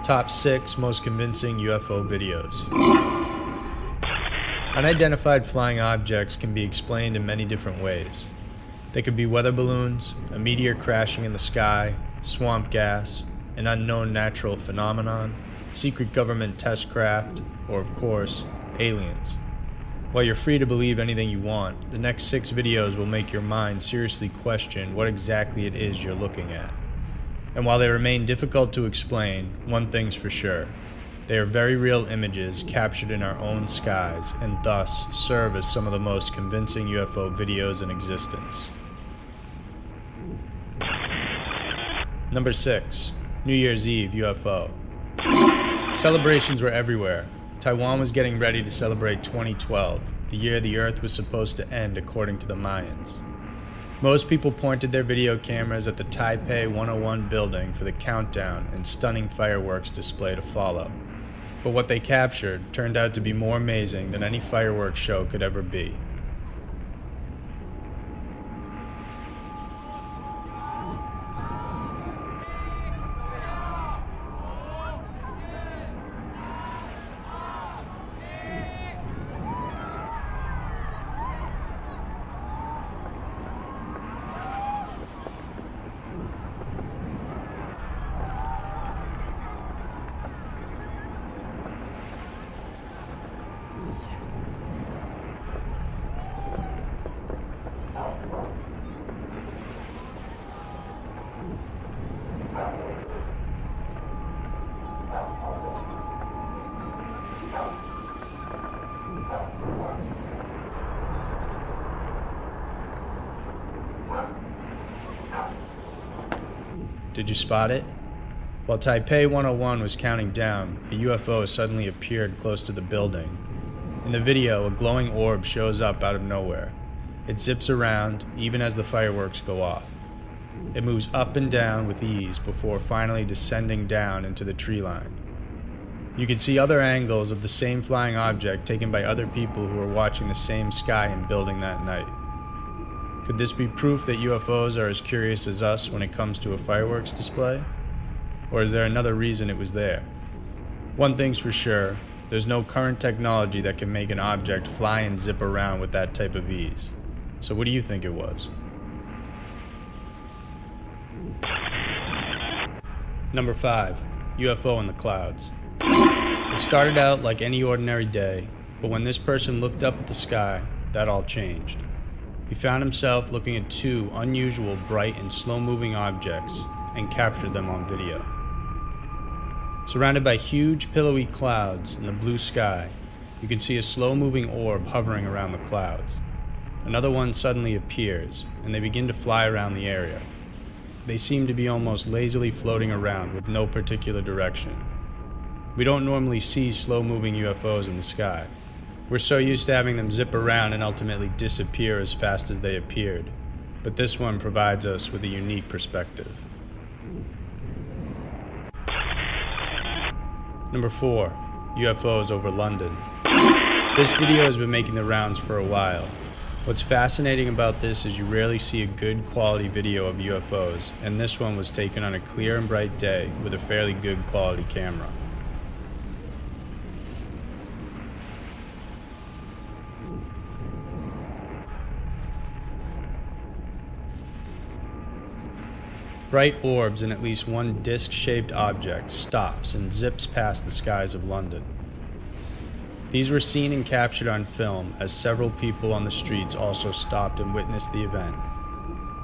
Top 6 most convincing UFO videos. Unidentified flying objects can be explained in many different ways. They could be weather balloons, a meteor crashing in the sky, swamp gas, an unknown natural phenomenon, secret government test craft, or of course, aliens. While you're free to believe anything you want, the next 6 videos will make your mind seriously question what exactly it is you're looking at. And while they remain difficult to explain, one thing's for sure. They are very real images captured in our own skies and thus serve as some of the most convincing UFO videos in existence. Number 6. New Year's Eve UFO. Celebrations were everywhere. Taiwan was getting ready to celebrate 2012, the year the Earth was supposed to end according to the Mayans. Most people pointed their video cameras at the Taipei 101 building for the countdown and stunning fireworks display to follow. But what they captured turned out to be more amazing than any fireworks show could ever be. Did you spot it? While Taipei 101 was counting down, a UFO suddenly appeared close to the building. In the video, a glowing orb shows up out of nowhere. It zips around, even as the fireworks go off. It moves up and down with ease before finally descending down into the tree line. You can see other angles of the same flying object taken by other people who were watching the same sky and building that night. Could this be proof that UFOs are as curious as us when it comes to a fireworks display? Or is there another reason it was there? One thing's for sure, there's no current technology that can make an object fly and zip around with that type of ease. So what do you think it was? Number 5. UFO in the clouds. It started out like any ordinary day, but when this person looked up at the sky, that all changed. He found himself looking at 2 unusual, bright, and slow-moving objects and captured them on video. Surrounded by huge, pillowy clouds in the blue sky, you can see a slow-moving orb hovering around the clouds. Another one suddenly appears, and they begin to fly around the area. They seem to be almost lazily floating around with no particular direction. We don't normally see slow-moving UFOs in the sky. We're so used to having them zip around and ultimately disappear as fast as they appeared, but this one provides us with a unique perspective. Number 4. UFOs over London. This video has been making the rounds for a while. What's fascinating about this is you rarely see a good quality video of UFOs, and this one was taken on a clear and bright day with a fairly good quality camera. Bright orbs and at least one disc-shaped object stops and zips past the skies of London. These were seen and captured on film as several people on the streets also stopped and witnessed the event.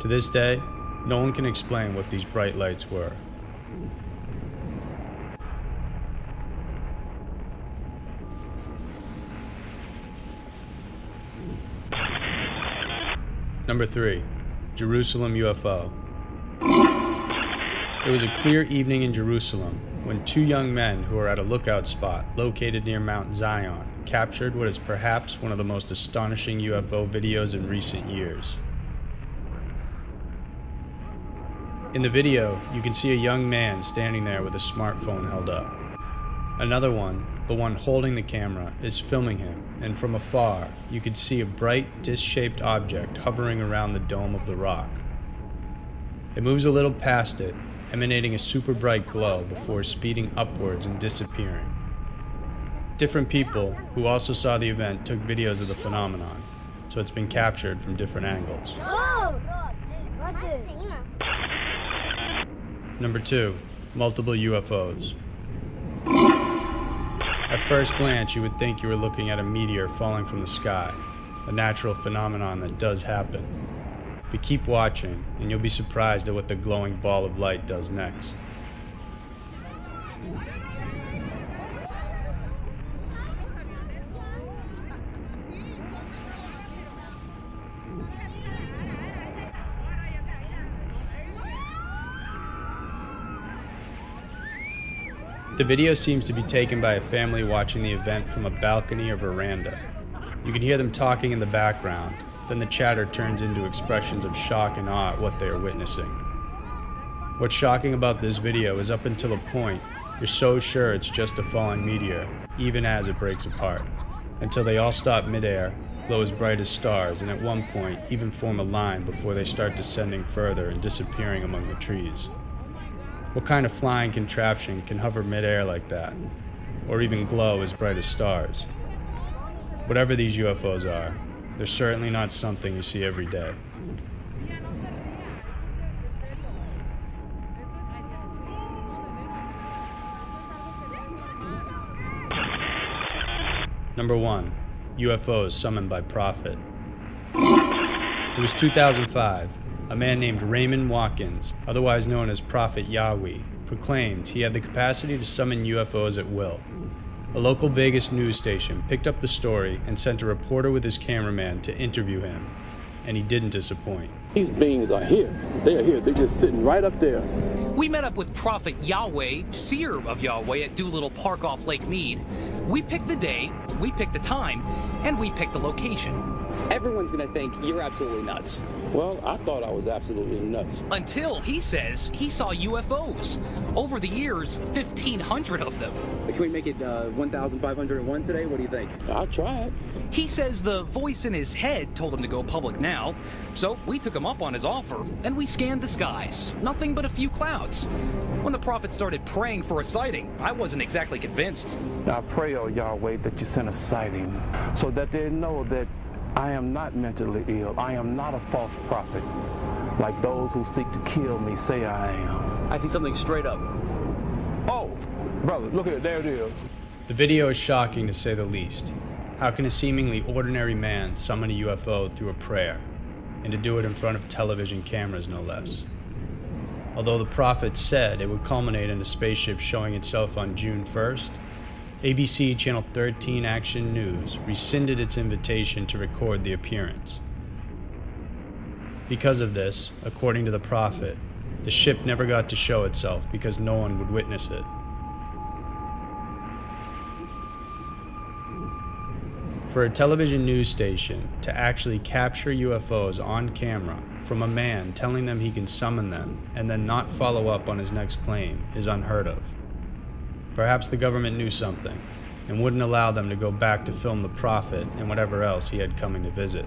To this day, no one can explain what these bright lights were. Number 3. Jerusalem UFO. It was a clear evening in Jerusalem when 2 young men who were at a lookout spot located near Mount Zion captured what is perhaps one of the most astonishing UFO videos in recent years. In the video, you can see a young man standing there with a smartphone held up. Another one, the one holding the camera, is filming him, and from afar, you could see a bright, disc-shaped object hovering around the dome of the rock. It moves a little past it, emanating a super bright glow before speeding upwards and disappearing. Different people who also saw the event took videos of the phenomenon, so it's been captured from different angles. Number 2. Multiple UFOs. At first glance, you would think you were looking at a meteor falling from the sky, a natural phenomenon that does happen. But keep watching, and you'll be surprised at what the glowing ball of light does next. The video seems to be taken by a family watching the event from a balcony or veranda. You can hear them talking in the background, then the chatter turns into expressions of shock and awe at what they are witnessing. What's shocking about this video is up until a point, you're so sure it's just a falling meteor, even as it breaks apart, until they all stop midair, glow as bright as stars, and at one point even form a line before they start descending further and disappearing among the trees. What kind of flying contraption can hover midair like that, or even glow as bright as stars? Whatever these UFOs are, they're certainly not something you see every day. Number 1. UFOs summoned by Prophet. It was 2005. A man named Raymond Watkins, otherwise known as Prophet Yahweh, proclaimed he had the capacity to summon UFOs at will. A local Vegas news station picked up the story and sent a reporter with his cameraman to interview him, and he didn't disappoint. These beings are here. They are here. They're just sitting right up there. We met up with Prophet Yahweh, seer of Yahweh, at Doolittle Park off Lake Mead. We picked the day, we picked the time, and we picked the location. Everyone's gonna think you're absolutely nuts. Well, I thought I was absolutely nuts. Until he says he saw UFOs. Over the years, 1,500 of them. Can we make it 1,501 today? What do you think? I'll try it. He says the voice in his head told him to go public now, so we took him up on his offer, and we scanned the skies. Nothing but a few clouds. When the prophet started praying for a sighting, I wasn't exactly convinced. I pray, oh Yahweh, that you send a sighting, so that they know that I am not mentally ill. I am not a false prophet, like those who seek to kill me say I am. I see something straight up. Oh, brother, look at it. There it is. The video is shocking to say the least. How can a seemingly ordinary man summon a UFO through a prayer, and to do it in front of television cameras no less? Although the prophet said it would culminate in a spaceship showing itself on June 1st, ABC Channel 13 Action News rescinded its invitation to record the appearance. Because of this, according to the prophet, the ship never got to show itself because no one would witness it. For a television news station to actually capture UFOs on camera from a man telling them he can summon them and then not follow up on his next claim is unheard of. Perhaps the government knew something and wouldn't allow them to go back to film the prophet and whatever else he had coming to visit.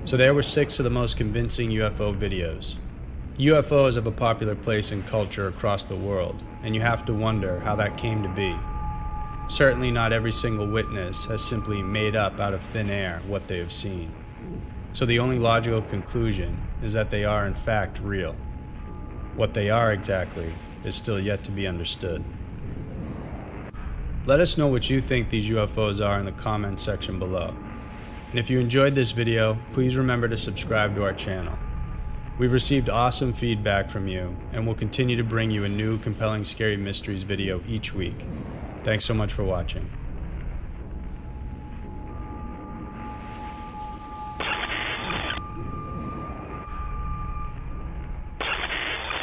So there were 6 of the most convincing UFO videos. UFOs have a popular place in culture across the world, and you have to wonder how that came to be. Certainly not every single witness has simply made up out of thin air what they have seen. So the only logical conclusion is that they are in fact real. What they are exactly is still yet to be understood. Let us know what you think these UFOs are in the comments section below. And if you enjoyed this video, please remember to subscribe to our channel. We've received awesome feedback from you, and we'll continue to bring you a new Compelling Scary Mysteries video each week. Thanks so much for watching.